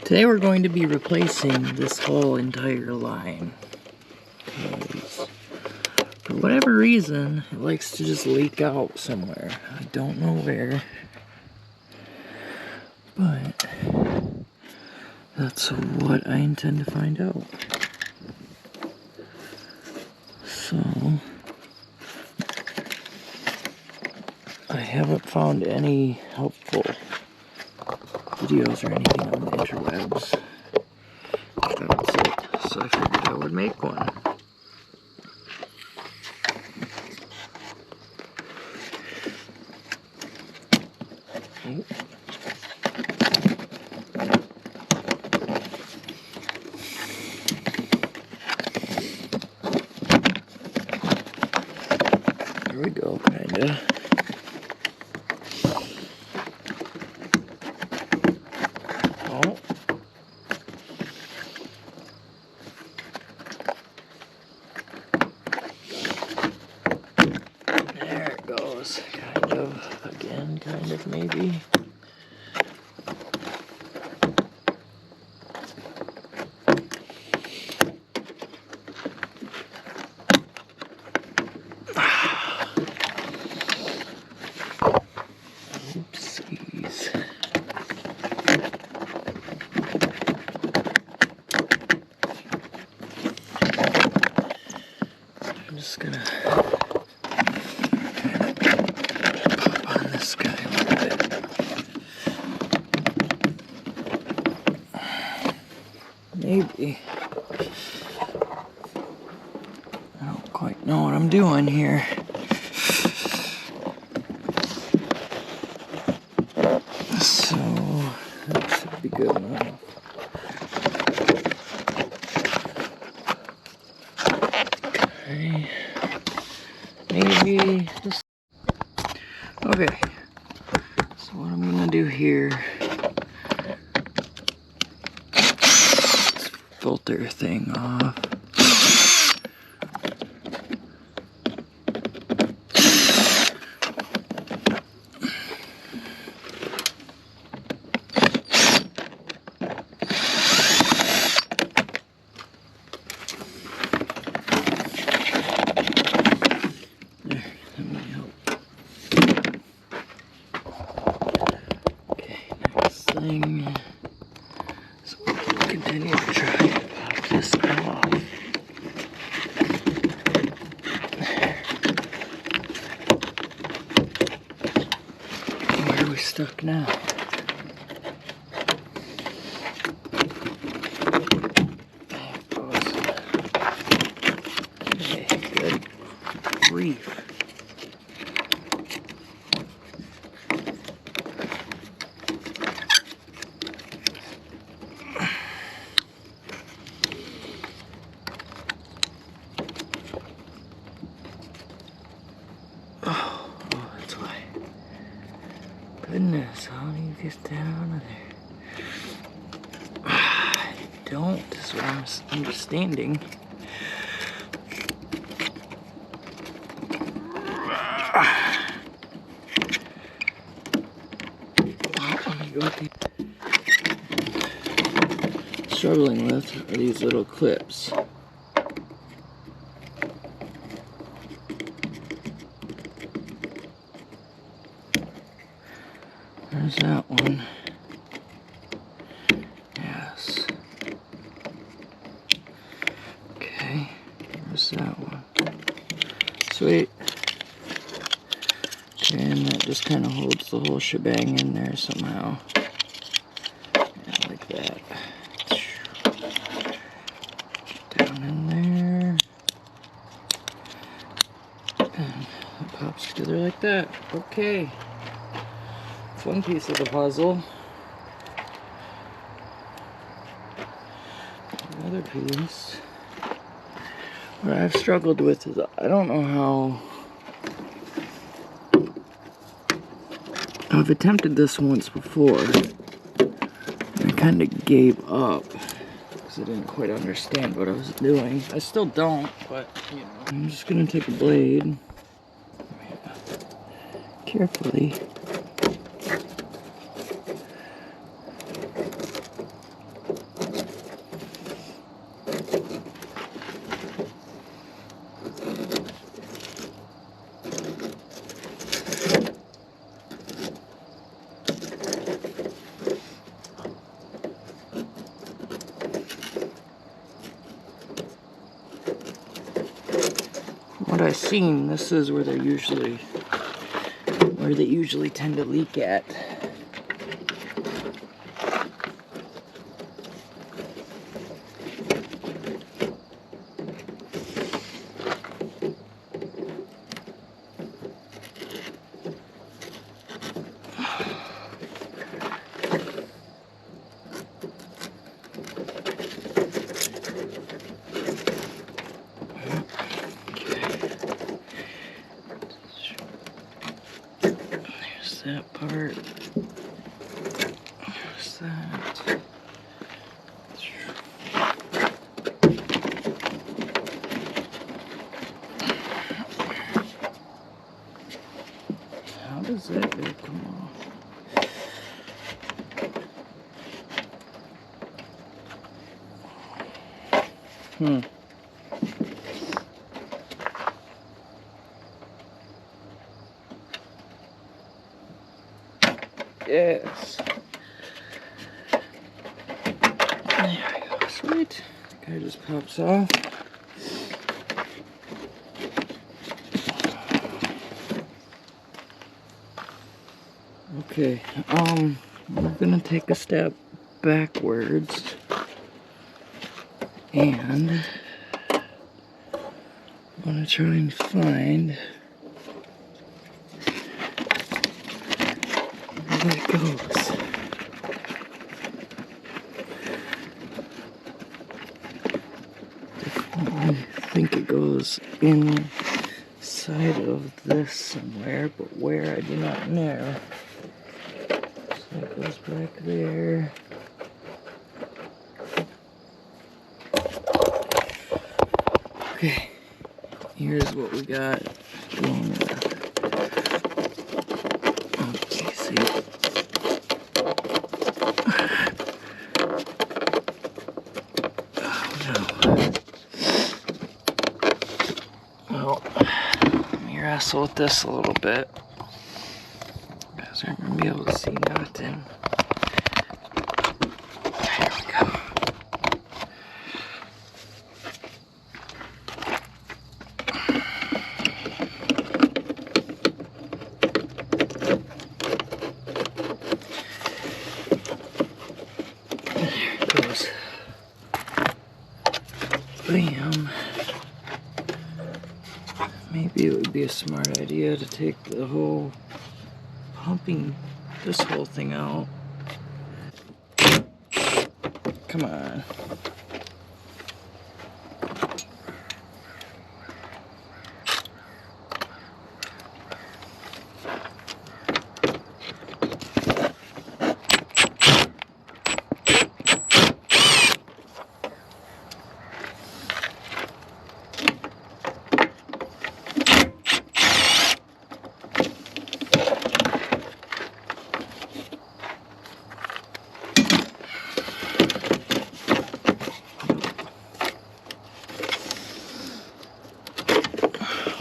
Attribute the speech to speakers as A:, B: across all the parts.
A: Today we're going to be replacing this whole entire line. Because for whatever reason, it likes to just leak out somewhere. I don't know where. But that's what I intend to find out. So I haven't found any helpful videos or anything on the interwebs. That's it. So I figured I would make one. There we go, kinda. Oh. There it goes. Kind of. Again, kind of, maybe. Oopsies. I'm just gonna pop on this guy a little bit. Maybe. I don't quite know what I'm doing here. So, that should be good enough. Okay. Maybe this. Okay. So what I'm gonna do here, this filter thing off. Thing. So we'll continue to try to pop this off. Where are we stuck now? There it goes. Okay, good grief. Oh, that's why. Goodness, how do you get that out of there? I don't, is what I'm understanding. Let me go with the struggling with are these little clips. There's that one. Yes. Okay. There's that one. Sweet. Okay, and that just kind of holds the whole shebang in there somehow. Yeah, like that. Down in there. And it pops together like that. Okay. One piece of the puzzle. Another piece. What I've struggled with is I don't know how. I've attempted this once before. I kind of gave up because I didn't quite understand what I was doing. I still don't, but you know. I'm just gonna take a blade carefully. I've seen, this is where they usually tend to leak at. That part. There's that. How does that guy come off? Yes. There we go. Sweet. The guy just pops off. Okay. We're gonna take a step backwards and I'm gonna try and find where it goes. I think it goes inside of this somewhere, but where I do not know. So it goes back there. Okay, here's what we got going on. Okay, see. Well, let me wrestle with this a little bit, because we're going to be able to see nothing. There we go. There it goes. Bam. Maybe it would be a smart idea to take the whole pumping this whole thing out. Come on.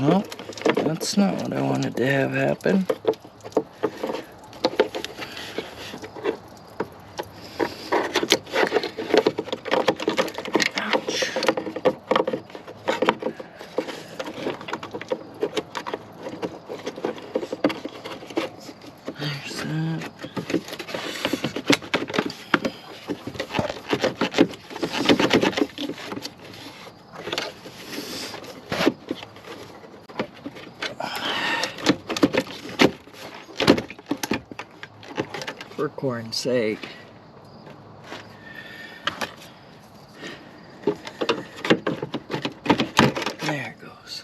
A: Well, that's not what I wanted to have happen. Ouch. There's that. For corn's sake. There it goes.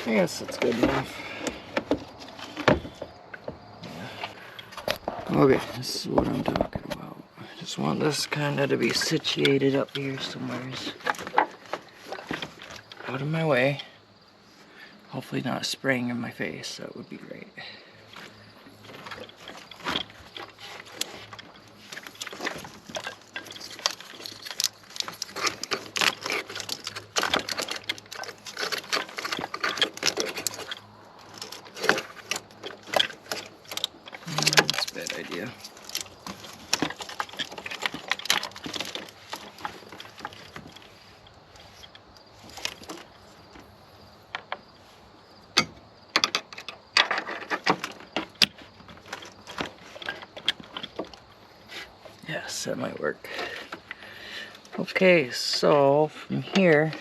A: I guess that's good enough. Okay, this is what I'm talking about. I just want this kind of to be situated up here somewhere. Out of my way. Hopefully not spraying in my face, that would be great. That's a bad idea. Yes, that might work. Okay, so from here,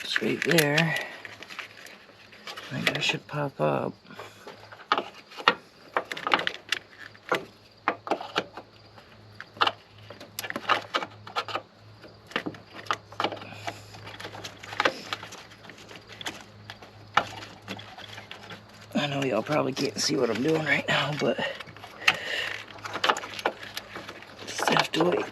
A: straight there, I think I should pop up. I know y'all probably can't see what I'm doing right now, but just have to wait.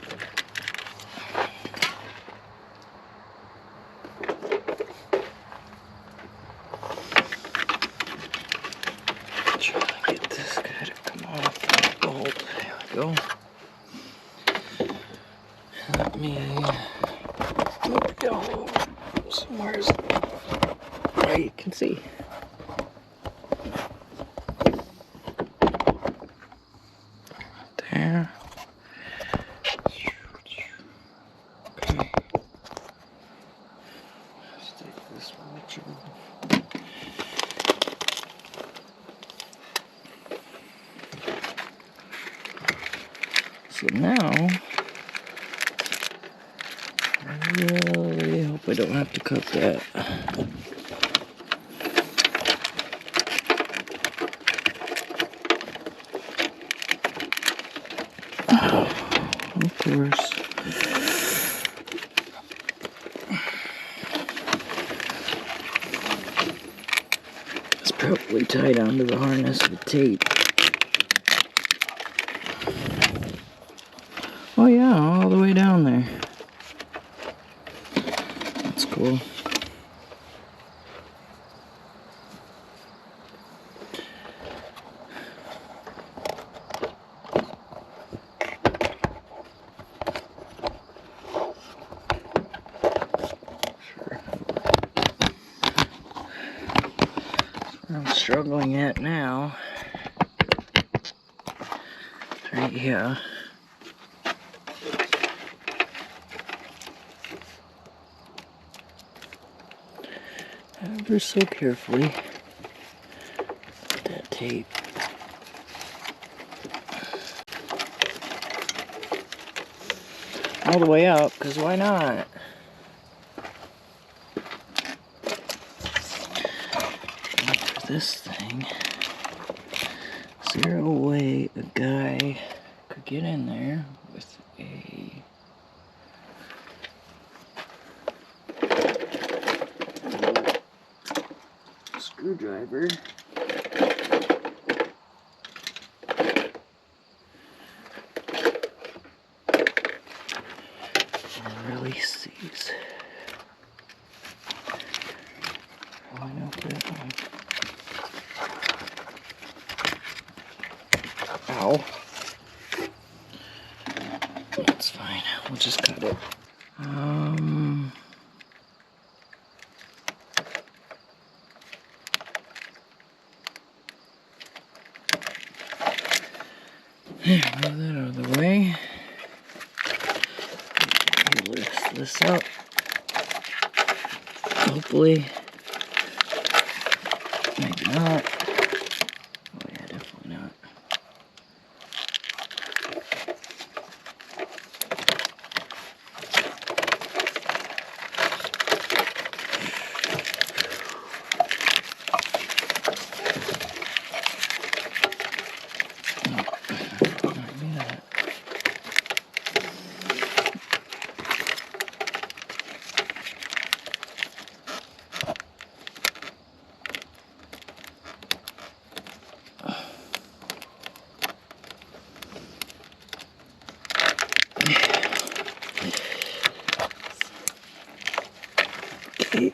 A: Trying to get this guy to come off the bolt. There we go. Let me go somewhere where you can see. There. Okay. Let's take this with you. So now, I really hope I don't have to cut that. Of course. It's probably tied onto the harness with tape. Oh yeah, all the way down there. That's cool. I'm struggling at now. Right here. Ever so carefully. Put that tape. All the way up, because why not? After this thing, is there a way a guy could get in there with a screwdriver and release these? Line up that one. Ow. That's fine. We'll just cut it. Yeah, move that out of the way. Lift this up. Hopefully. Maybe not. Oh yeah, definitely not. Okay.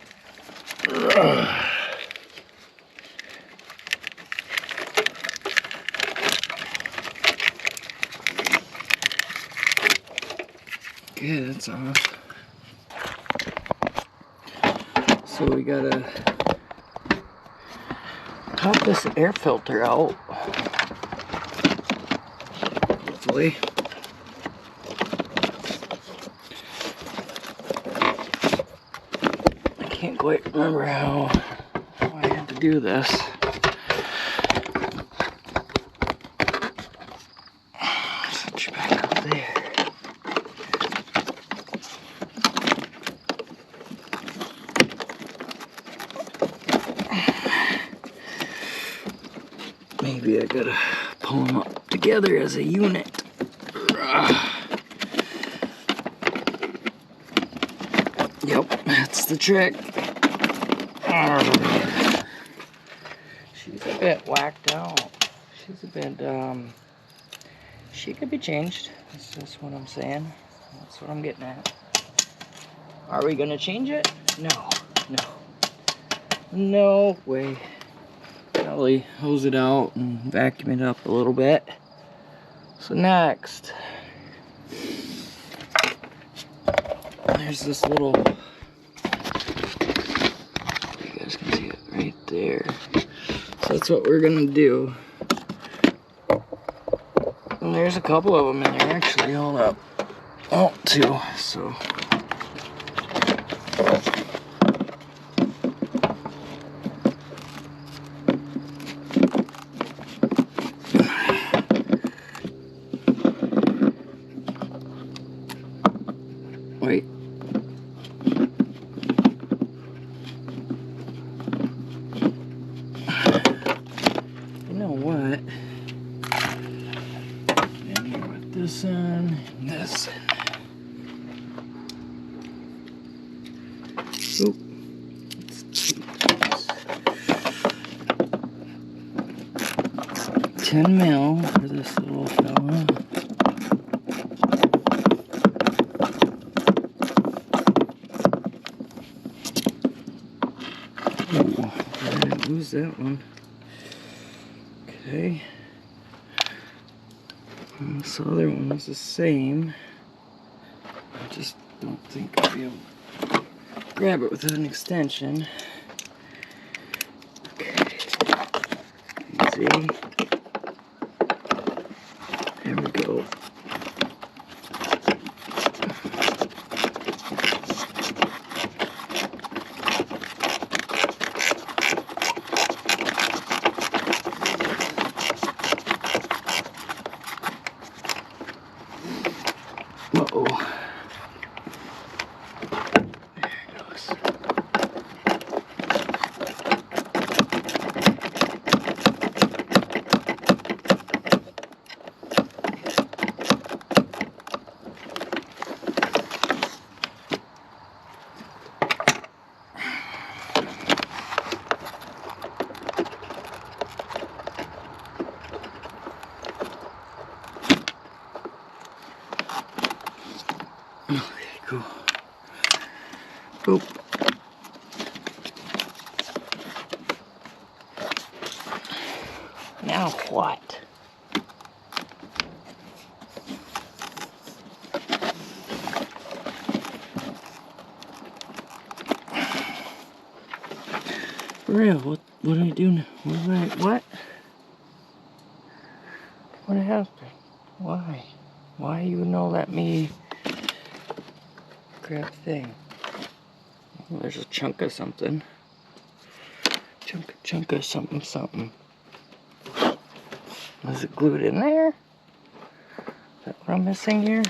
A: Okay, that's off. So we gotta pop this air filter out. Hopefully. I can't quite remember how I had to do this. Set you back up there. Maybe I gotta pull them up together as a unit. Yep, that's the trick. She's a bit whacked out. She's a bit, she could be changed. That's just what I'm saying. That's what I'm getting at. Are we gonna change it? No, no. No way. Probably hose it out and vacuum it up a little bit. So next, there's this little, you guys can see it right there. So that's what we're gonna do. And there's a couple of them in there actually. Hold up. Oh, two. So. Wait. You know what? In here with this on, and this. Oop. Let's take this. 10 mil for this little fella. Lose that one. Okay. And this other one is the same. I just don't think I'll be able to grab it with an extension. Okay. Easy. There we go. Uh-oh. There it goes. Okay, cool. Boop. Now what? For real, what do I do now? What? What happened? Why? Why you no let me grab thing? Well, there's a chunk of something. Chunk of something. Was it glued in there? Is that what I'm missing here?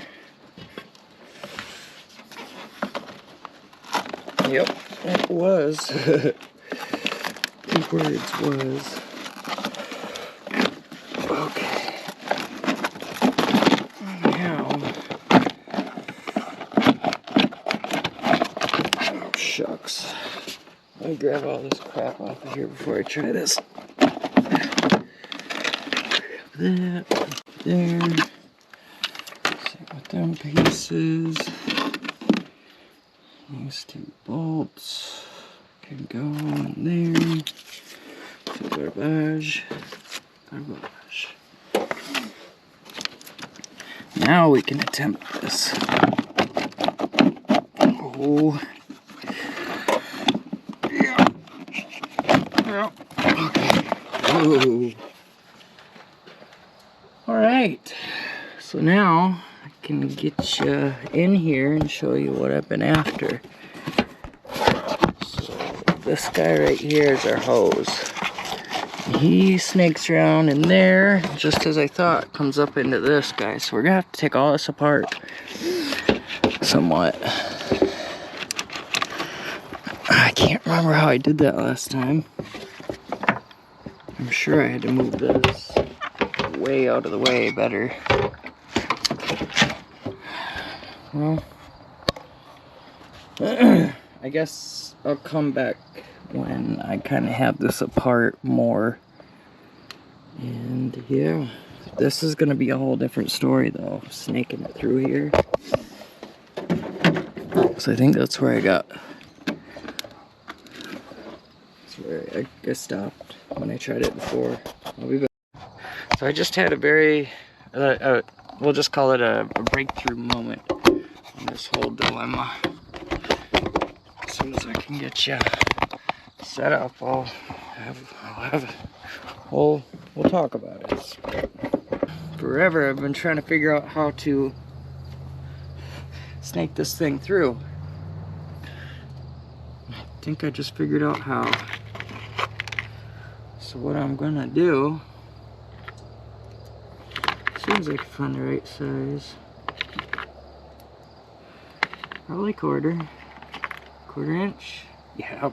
A: Yep, it was. The words was. Okay. Now. Oh, shucks. Let me grab all this crap off of here before I try this. Grab that. There. Put them pieces. These 2 bolts can go in there. To garbage. Garbage. Now we can attempt this. Oh. Yeah. Yeah. Okay. Oh. Alright. So now I can get you in here and show you what I've been after. So this guy right here is our hose. He snakes around in there, just as I thought, comes up into this guy. So we're gonna have to take all this apart somewhat. I can't remember how I did that last time. I'm sure I had to move this way out of the way better. Well, I guess I'll come back when I kind of have this apart more. And yeah, this is going to be a whole different story though, snaking it through here. So I think that's where I stopped when I tried it before. I'll be back. So I just had a very, we'll just call it a breakthrough moment in this whole dilemma. As soon as I can get you set up, we'll talk about it. Forever I've been trying to figure out how to snake this thing through. I think I just figured out how. So what I'm gonna do, as soon as I can find the right size, probably quarter inch. Yeah.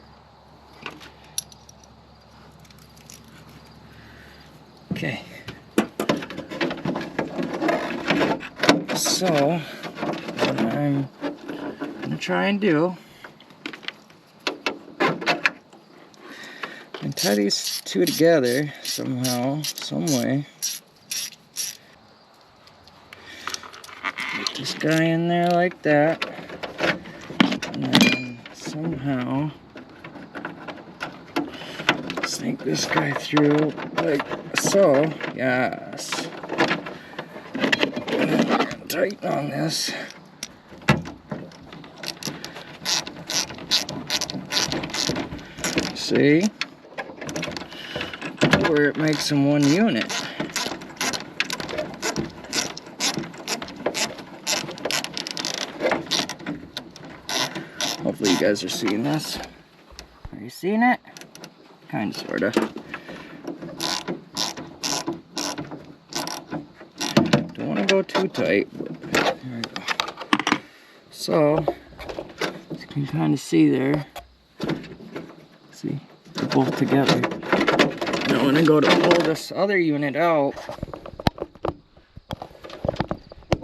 A: Okay. So what I'm gonna try and do, and tie these 2 together somehow, some way. Get this guy in there like that, and then somehow snake this guy through like so. Yes. Tighten on this. See? Where it makes them one unit. Hopefully you guys are seeing this. Are you seeing it? Kind of, sorta. Don't want to go too tight, but there we go. So, as you can kind of see there, see, they're both together. Now when I go to pull this other unit out,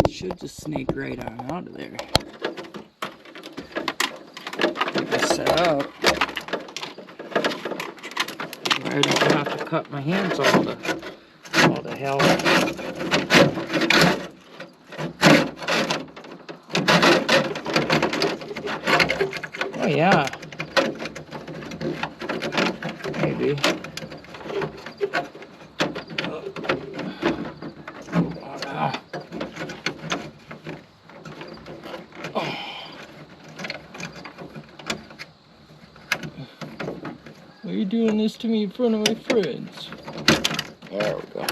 A: it should just snake right on out of there. Get this set up. I don't have to cut my hands all the hell. Oh yeah. Maybe. Oh no. Oh. Why are you doing this to me in front of my friends? There we go.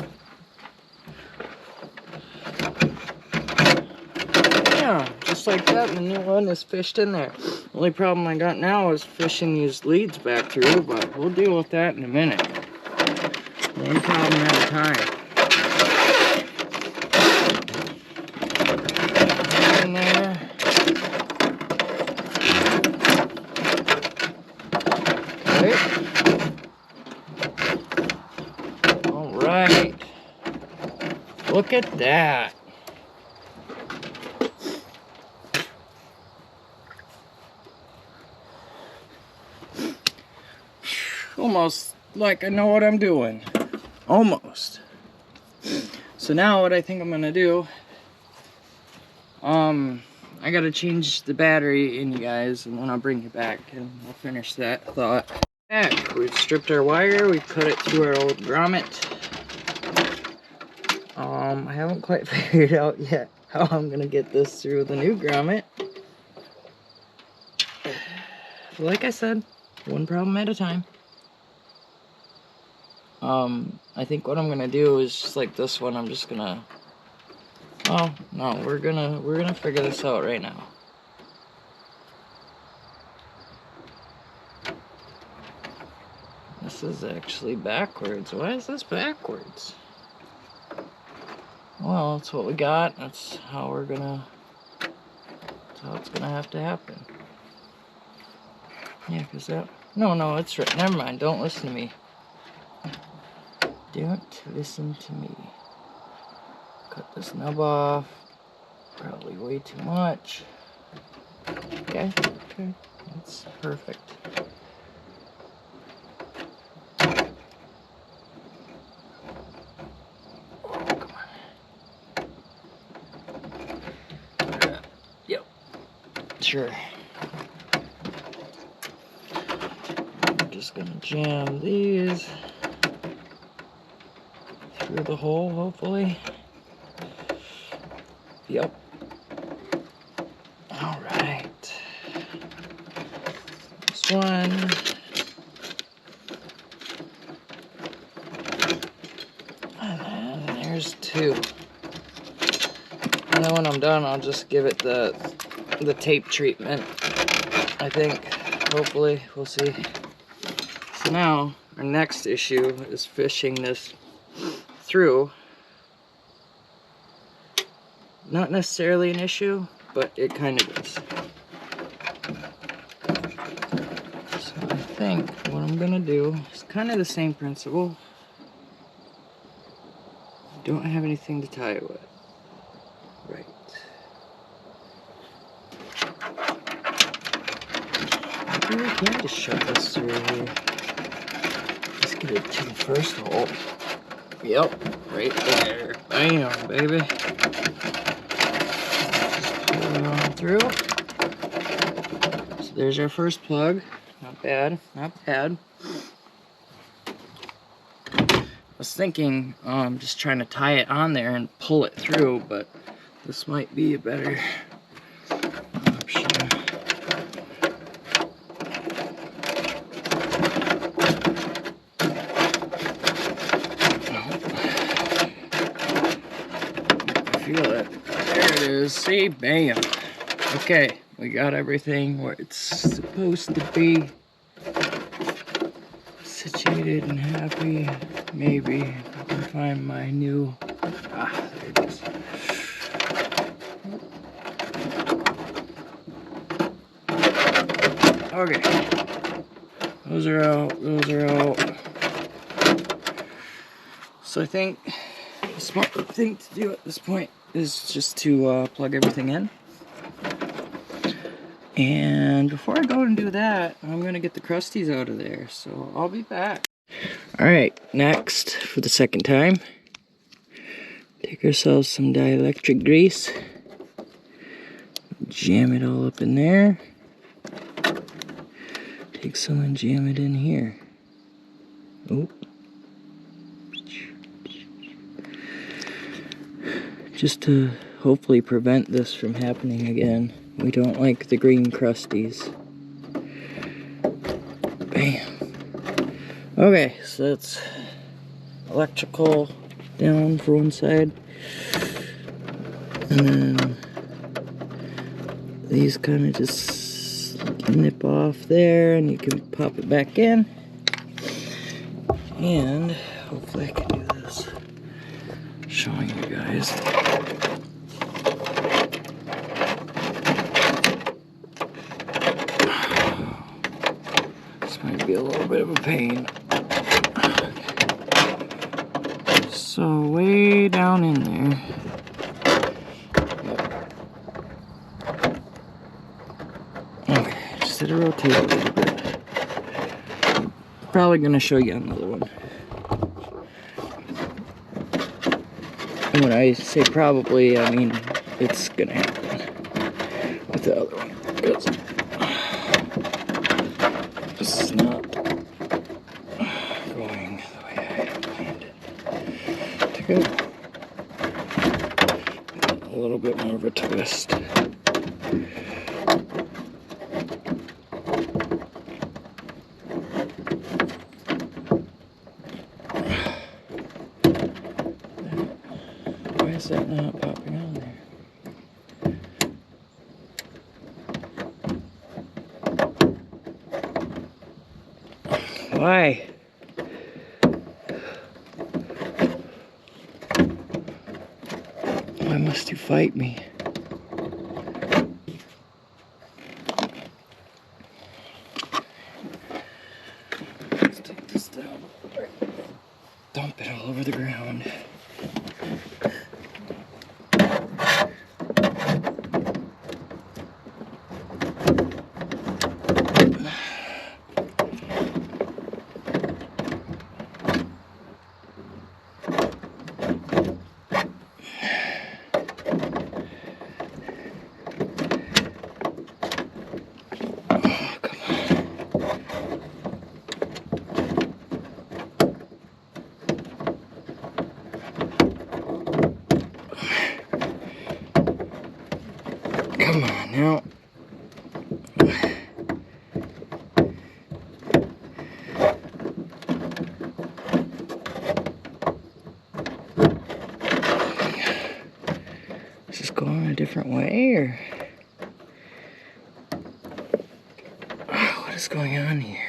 A: Yeah, just like that, and the new one is fished in there. The only problem I got now is fishing these leads back through, but we'll deal with that in a minute. One problem at a time. In there. Alright. Look at that. Almost like I know what I'm doing. Almost. So now what I think I'm gonna do I gotta change the battery in, you guys, and then I'll bring you back and we'll finish that thought. Back. We've stripped our wire, we've cut it through our old grommet. I haven't quite figured out yet how I'm gonna get this through the new grommet. Like I said, one problem at a time. I think what I'm gonna do is just like this one, I'm just gonna, oh no, we're gonna figure this out right now. This is actually backwards. Why is this backwards? Well, that's what we got. That's how we're gonna, that's how it's gonna have to happen. Yeah, cause that, no, it's right, never mind, don't listen to me. Don't listen to me. Cut this nub off. Probably way too much. Okay, that's perfect. Oh, come on. Yep. Sure. I'm just gonna jam these through the hole, hopefully. Yep. All right. This one. And then there's two. And then when I'm done, I'll just give it the tape treatment, I think. Hopefully, we'll see. So now, our next issue is fishing this through. Not necessarily an issue, but it kind of is. So I think what I'm gonna do is kind of the same principle. Don't have anything to tie it with. Right. Maybe we can just shove this through here. Let's get it to the first hole. Yep, right there. Bam, baby. Pull it on through. So there's our first plug. Not bad, not bad. I was thinking, just trying to tie it on there and pull it through, but this might be a better option. I feel it. There it is. See? Bam. Okay, we got everything where it's supposed to be. Situated and happy. Maybe if I can find my new. Ah, there it is. Okay. Those are out. Those are out. So I think the smart thing to do at this point is just to plug everything in. And before I go and do that, I'm gonna get the crusties out of there, so I'll be back. Alright, next, for the second time, take ourselves some dielectric grease, jam it all up in there, take some and jam it in here. Oh. Just to hopefully prevent this from happening again. We don't like the green crusties. Bam. Okay, so that's electrical down for one side. And then these kind of just nip off there and you can pop it back in. And hopefully I can do this. Showing you guys. Be a little bit of a pain. So way down in there. Okay, just had to rotate a little bit. Probably gonna show you another one. And when I say probably, I mean it's gonna happen with the other one. Because this is not going the way I planned it to go. A little bit more of a twist. Why is that not popping on there? Why? Why must you fight me? Let's take this down. Dump it all over the ground. Come on now. Is this going a different way, or what is going on here?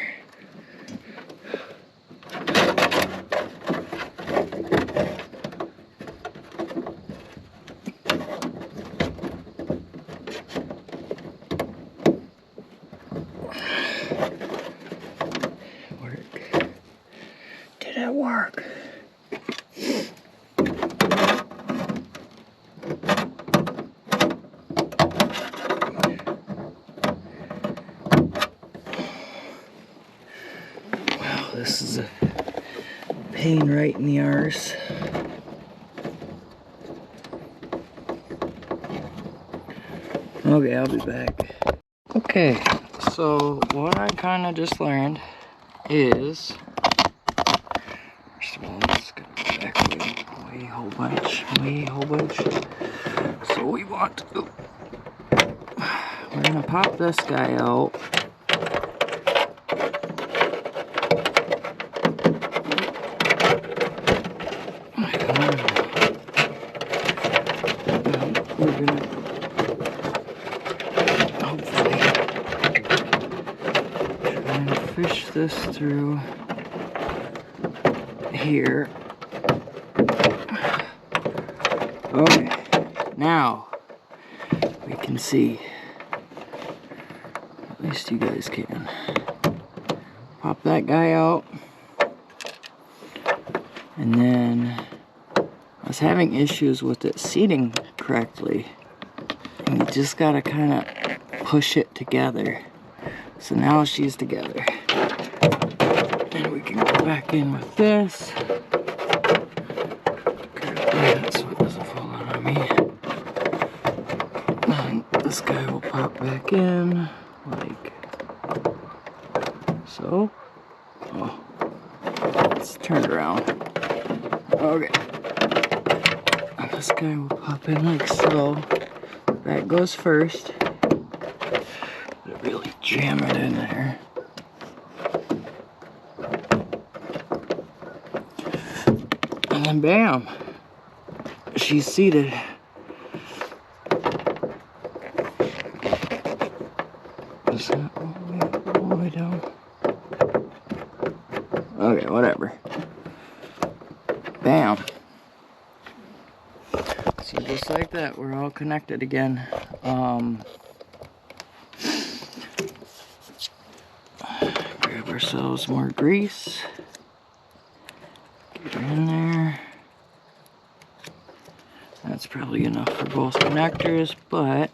A: Did it work? Wow, this is a pain right in the arse. Okay, I'll be back. Okay, so what I kind of just learned is, first of all, let's go back way a whole bunch. So we want to, we're gonna pop this guy out. We're gonna hopefully try and fish this through here. Okay, now we can see, at least you guys can. Pop that guy out, and then I was having issues with it seating correctly, and you just gotta kind of push it together. So now she's together, and we can go back in with this. That so it doesn't fall out on me. And this guy will pop back in like so. Oh, let's turn it around. Okay. And this guy will pop in like so. That goes first. But really jam it in there. And then bam! She's seated. Is that all the way down? Okay, whatever. Bam. So just like that, we're all connected again. Grab ourselves more grease. Get her in there. That's probably enough for both connectors, but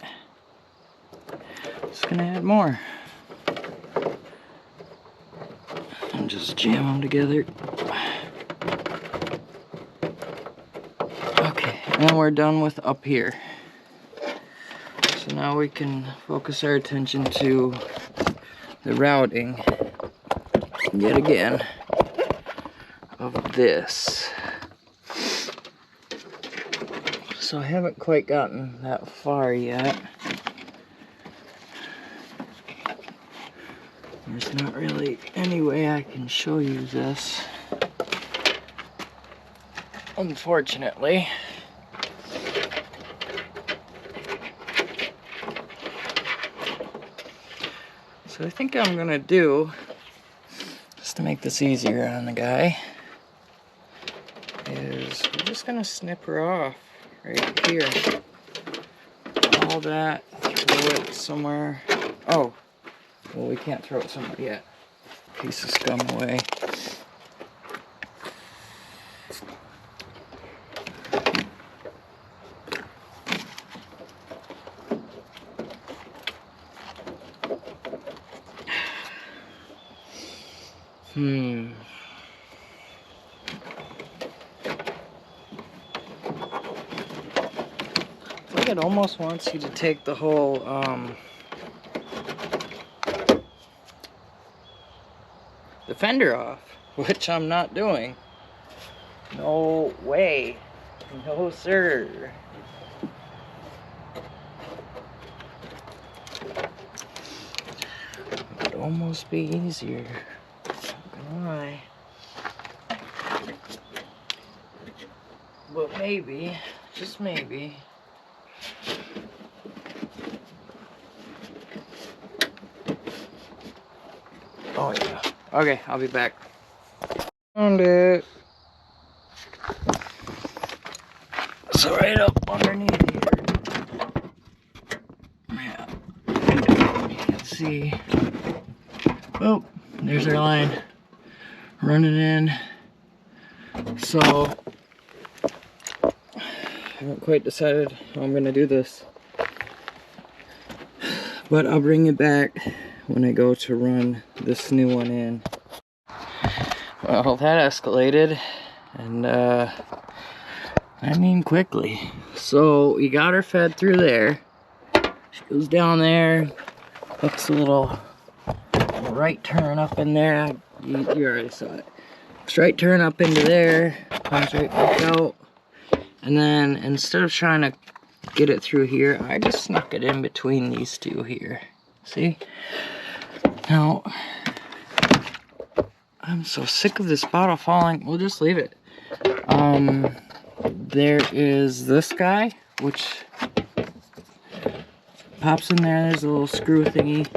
A: just gonna add more. And just jam them together. Okay, and we're done with up here. So now we can focus our attention to the routing yet again of this. So I haven't quite gotten that far yet. There's not really any way I can show you this, unfortunately. So I think I'm gonna do, just to make this easier on the guy, is we're just gonna snip her off right here. All that, throw it somewhere. Oh, well, we can't throw it somewhere yet. Piece of scum away. I think it almost wants you to take the whole, the fender off, which I'm not doing. No way. No, sir. It would almost be easier. Not gonna lie. But maybe, just maybe. Oh yeah. Okay, I'll be back. Found it. So right up underneath here. Yeah. You can see. Oh, there's our line. Running in. So I haven't quite decided how I'm gonna do this. But I'll bring it back when I go to run this new one in. Well, that escalated, and I mean quickly. So we got her fed through there. She goes down there, hooks a little right turn up in there. You already saw it. Straight turn up into there, comes right back out. And then instead of trying to get it through here, I just snuck it in between these two here. See? Now, I'm so sick of this bottle falling. We'll just leave it. There is this guy, which pops in there. There's a little screw thingy,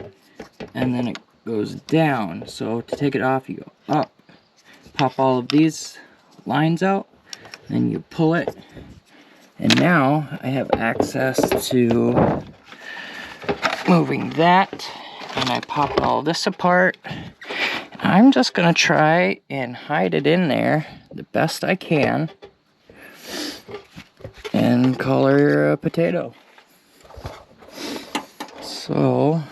A: and then it goes down. So to take it off, you go up, pop all of these lines out, then you pull it, and now I have access to moving that, and I pop all this apart. I'm just gonna try and hide it in there the best I can and call her a potato. So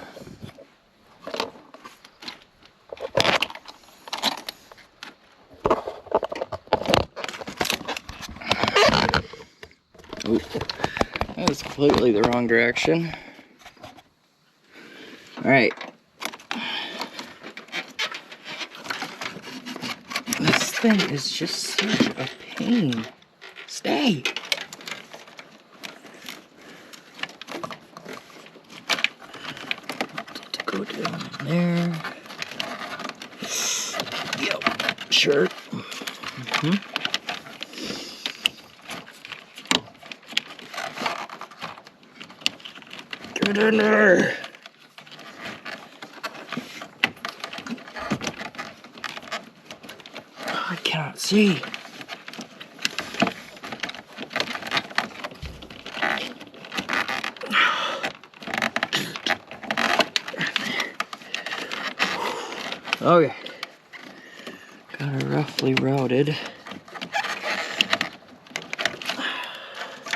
A: oh, that was completely the wrong direction. All right. This thing is just such a pain. Stay. To go down in there. Yep. Sure. Get in there. I cannot see. Okay. Got her roughly routed.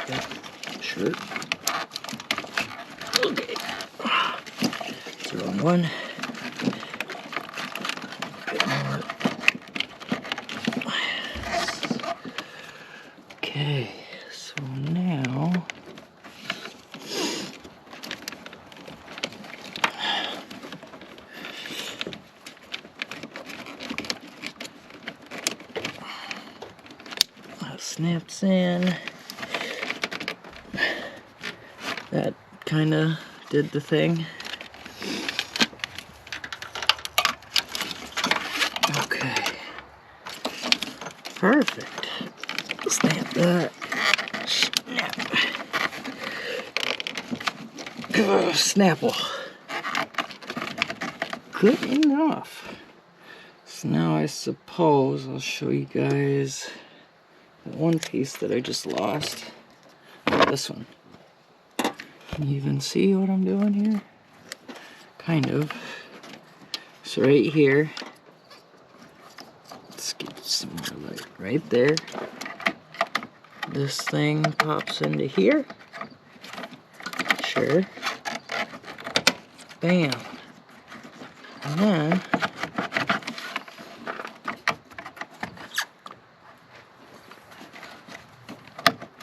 A: Yep. Sure. Okay. It's the wrong one. Okay, so now snaps in. That kind of did the thing. Okay. Perfect. Snap that. Snap. Snapple. Good enough. So now I suppose I'll show you guys that one piece that I just lost. This one. Can you even see what I'm doing here? Kind of. So right here, let's get some more light. Right there. This thing pops into here. Sure. Bam. And then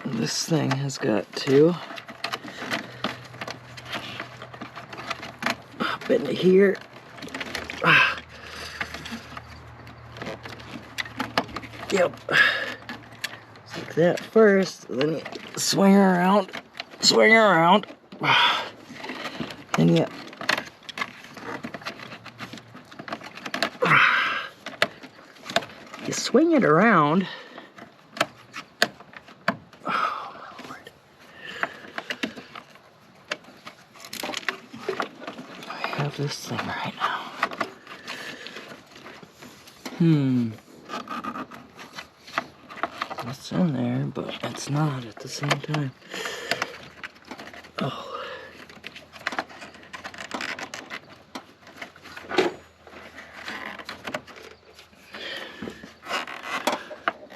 A: this thing has got to hop into here. Yep. It's like that first, then you swing around, then you swing it around. Oh my Lord. I have this thing right now. It's in there, but it's not at the same time. Oh.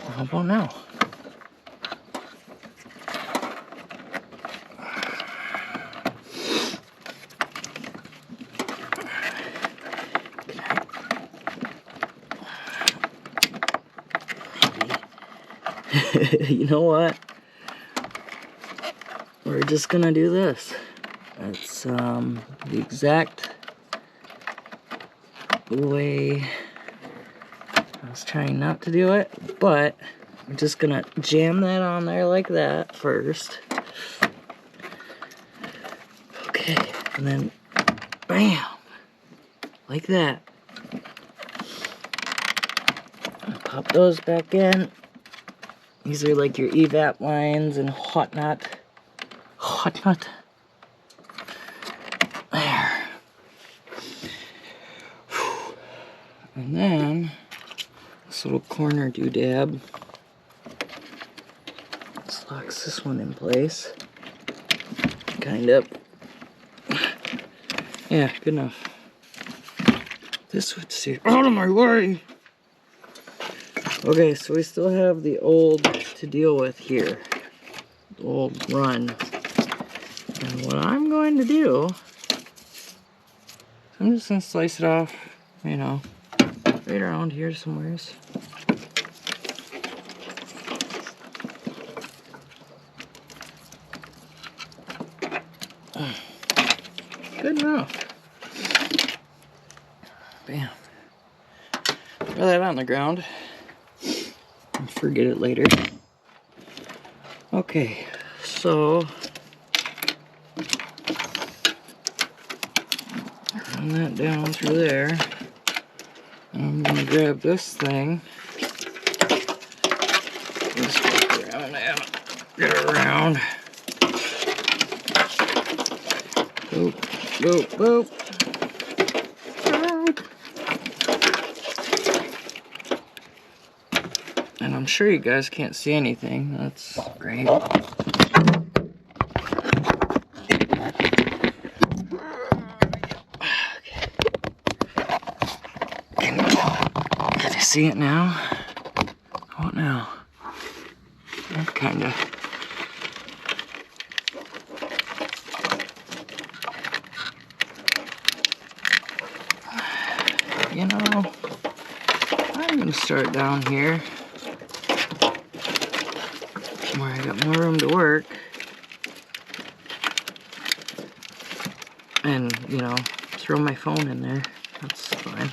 A: How about now? You know what? We're just gonna do this. It's the exact way I was trying not to do it, but I'm just gonna jam that on there like that first. Okay, and then bam, like that. Pop those back in. These are like your evap lines and whatnot. There. And then this little corner doodad. This locks this one in place. Kind of. Yeah, good enough. This would stay out of my way. Okay, so we still have the old to deal with here. The old run. And what I'm going to do, I'm just going to slice it off, you know, right around here somewhere. Good enough. Bam. Throw that on the ground. And forget it later. Okay, so run that down through there. I'm gonna grab this thing. Just walk around and get it around. Boop, boop, boop. And I'm sure you guys can't see anything. That's great. Can you see it now? What now? Kinda. You know, I'm gonna start down here where I got more room to work. And, you know, throw my phone in there. That's fine.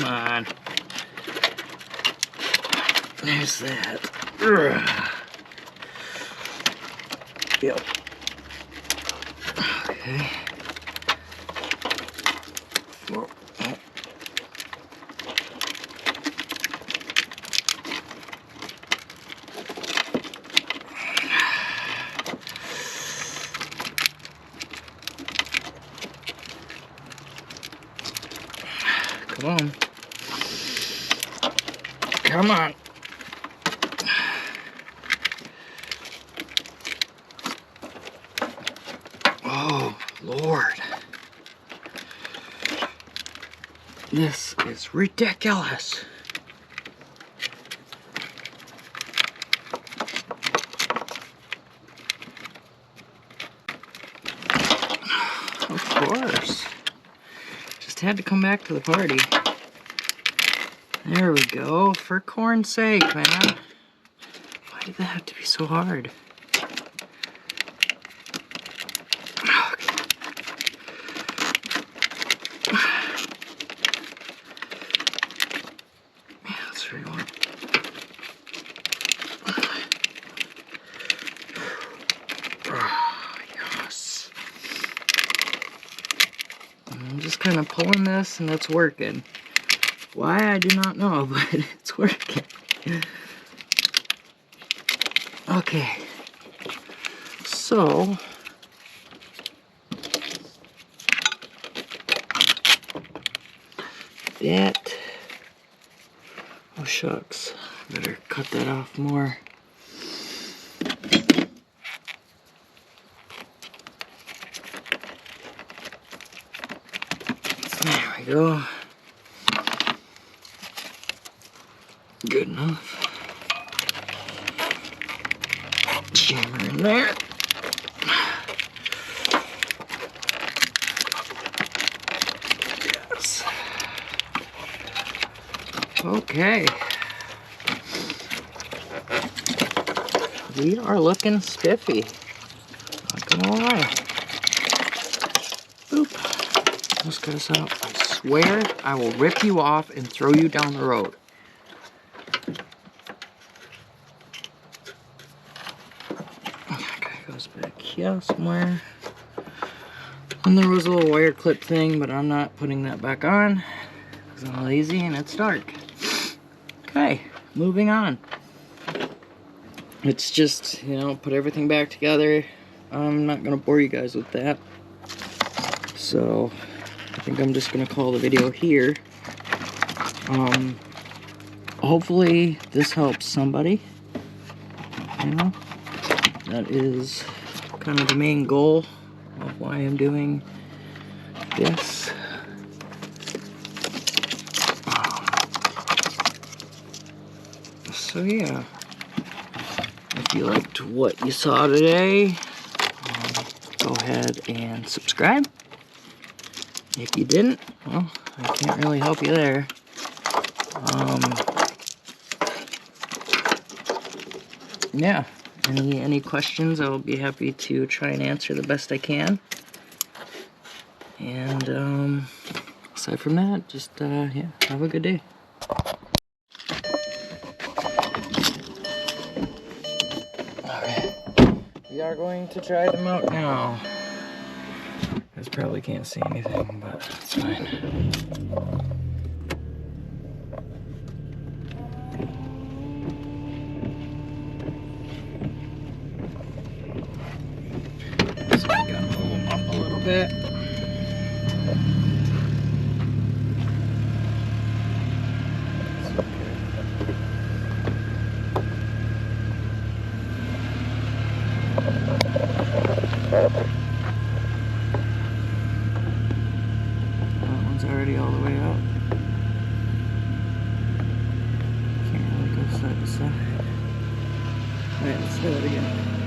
A: Come on. There's that. Ugh. Yep. Okay. Whoa. Oh. Come on. Come on. Oh, Lord. This is ridiculous. Of course. Just had to come back to the party. There we go. For corn's sake, man. Why did that have to be so hard? Yeah, let's rewind. Oh, yes. I'm just kind of pulling this and it's working. Why, I do not know, but it's working. Okay. So, that, oh shucks, better cut that off more. There we go. Good enough. Jammer in there. Yes. Okay. We are looking spiffy. Not gonna lie. Boop. Let's get this out. I swear I will rip you off and throw you down the road. Okay, goes back here somewhere. And there was a little wire clip thing, but I'm not putting that back on because I'm lazy and it's dark. Okay, moving on. It's just, you know, put everything back together. I'm not gonna bore you guys with that. So, I think I'm just gonna call the video here. Hopefully this helps somebody. You know, that is kind of the main goal of why I'm doing this. So yeah, if you liked what you saw today, go ahead and subscribe. If you didn't, well, I can't really help you there. Yeah, any questions, I'll be happy to try and answer the best I can. And aside from that, just yeah, have a good day. Okay, we are going to try them out now. You guys probably can't see anything, but it's fine. So I got to pull them up a little bit. That one's already all the way out. Can't really go side to side. Alright, let's do it again.